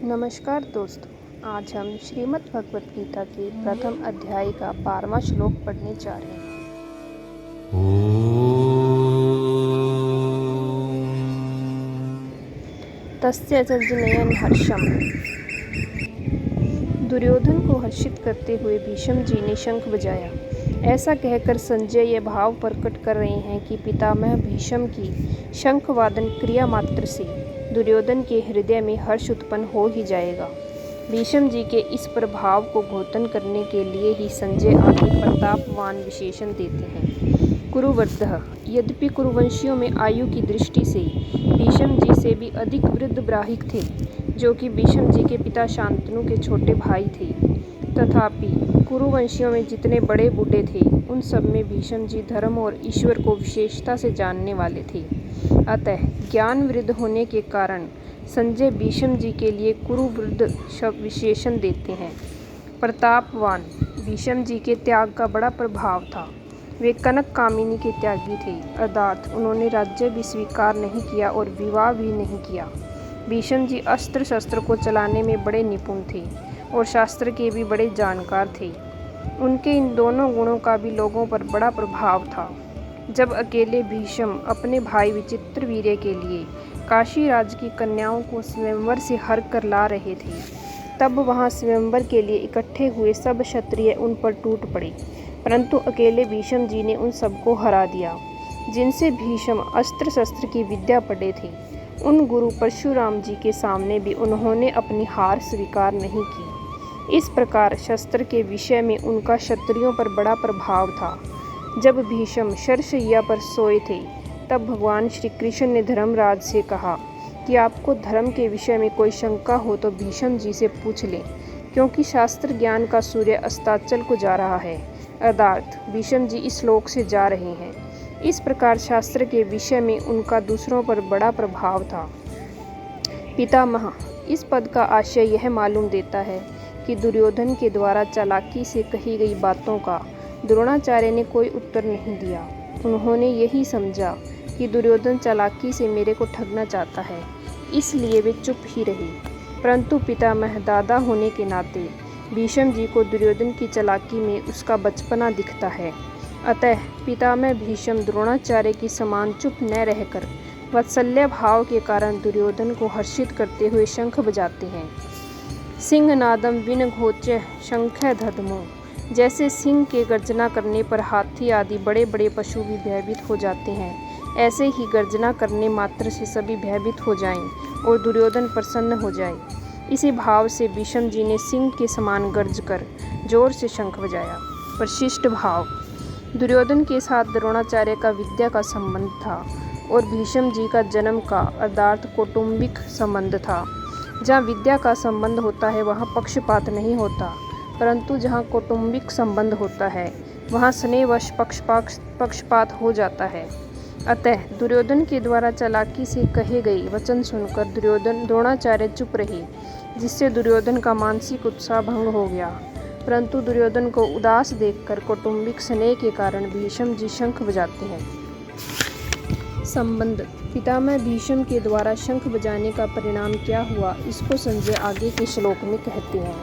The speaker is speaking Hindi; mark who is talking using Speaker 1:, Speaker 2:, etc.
Speaker 1: नमस्कार दोस्तों, आज हम श्रीमद् भगवत गीता के प्रथम अध्याय का 12वां श्लोक पढ़ने जा रहे हैं। तस्य जज्ञयन् हर्षम्। दुर्योधन को हर्षित करते हुए भीष्म जी ने शंख बजाया। ऐसा कहकर संजय ये भाव प्रकट कर रहे हैं कि पितामह भीष्म की शंख वादन क्रिया मात्र से दुर्योधन के हृदय में हर्ष उत्पन्न हो ही जाएगा। भीष्म जी के इस प्रभाव को घोतन करने के लिए ही संजय आगे प्रतापवान विशेषण देते हैं। कुरुवृद्धः। यद्यपि कुरुवंशियों में आयु की दृष्टि से भीष्म जी से भी अधिक वृद्ध ब्राह्मण थे, जो कि भीष्म जी के पिता शांतनु के छोटे भाई थे, तथापि कुरुवंशियों में जितने बड़े बूढ़े थे, उन सब में भीष्म जी धर्म और ईश्वर को विशेषता से जानने वाले थे। अतः ज्ञान वृद्ध होने के कारण संजय भीष्म जी के लिए कुरुवृद्ध शब्द विशेषण देते हैं। प्रतापवान। भीष्म जी के त्याग का बड़ा प्रभाव था। वे कनक कामिनी के त्यागी थे, अर्थात उन्होंने राज्य भी स्वीकार नहीं किया और विवाह भी नहीं किया। भीष्म जी अस्त्र शस्त्र को चलाने में बड़े निपुण थे और शास्त्र के भी बड़े जानकार थे। उनके इन दोनों गुणों का भी लोगों पर बड़ा प्रभाव था। जब अकेले भीष्म अपने भाई विचित्रवीर्य के लिए काशी राज्य की कन्याओं को स्वयंवर से हर कर ला रहे थे, तब वहां स्वयंवर के लिए इकट्ठे हुए सब क्षत्रिय उन पर टूट पड़े, परंतु अकेले भीष्म जी ने उन सबको हरा दिया। जिनसे भीष्म अस्त्र शस्त्र की विद्या पढ़े थे, उन गुरु परशुराम जी के सामने भी उन्होंने अपनी हार स्वीकार नहीं की। इस प्रकार शस्त्र के विषय में उनका क्षत्रियों पर बड़ा प्रभाव था। जब भीष्म शरशय्या पर सोए थे, तब भगवान श्री कृष्ण ने धर्मराज से कहा कि आपको धर्म के विषय में कोई शंका हो तो भीष्म जी से पूछ लें, क्योंकि शास्त्र ज्ञान का सूर्य अस्ताचल को जा रहा है, अर्थात भीष्म जी इस लोक से जा रहे हैं। इस प्रकार शास्त्र के विषय में उनका दूसरों पर बड़ा प्रभाव था। पितामह। इस पद का आशय यह मालूम देता है कि दुर्योधन के द्वारा चालाकी से कही गई बातों का द्रोणाचार्य ने कोई उत्तर नहीं दिया। उन्होंने यही समझा कि दुर्योधन चालाकी से मेरे को ठगना चाहता है, इसलिए वे चुप ही रहे। परंतु पितामह दादा होने के नाते भीष्म जी को दुर्योधन की चालाकी में उसका बचपना दिखता है। अतः पितामह भीष्म द्रोणाचार्य की समान चुप न रहकर वात्सल्य भाव के कारण दुर्योधन को हर्षित करते हुए शंख बजाते हैं। सिंहनादम विनघोच्य शंखै दध्मो। जैसे सिंह के गर्जना करने पर हाथी आदि बड़े बड़े पशु भी भयभीत हो जाते हैं, ऐसे ही गर्जना करने मात्र से सभी भयभीत हो जाएं और दुर्योधन प्रसन्न हो जाए। इसी भाव से भीष्म जी ने सिंह के समान गर्ज कर जोर से शंख बजाया। परिशिष्ट भाव। दुर्योधन के साथ द्रोणाचार्य का विद्या का संबंध था और भीष्म जी का जन्म का अर्थात कौटुंबिक संबंध था। जहाँ विद्या का संबंध होता है वहाँ पक्षपात नहीं होता, परंतु जहाँ कौटुंबिक संबंध होता है वहाँ स्नेहवश पक्षपात हो जाता है। अतः दुर्योधन के द्वारा चालाकी से कहे गए वचन सुनकर द्रोणाचार्य चुप रहे, जिससे दुर्योधन का मानसिक उत्साह भंग हो गया। परंतु दुर्योधन को उदास देखकर कौटुंबिक स्नेह के कारण भीष्म जी शंख बजाते हैं। संबंध। पितामह भीष्म के द्वारा शंख बजाने का परिणाम क्या हुआ, इसको संजय आगे के श्लोक में कहते हैं।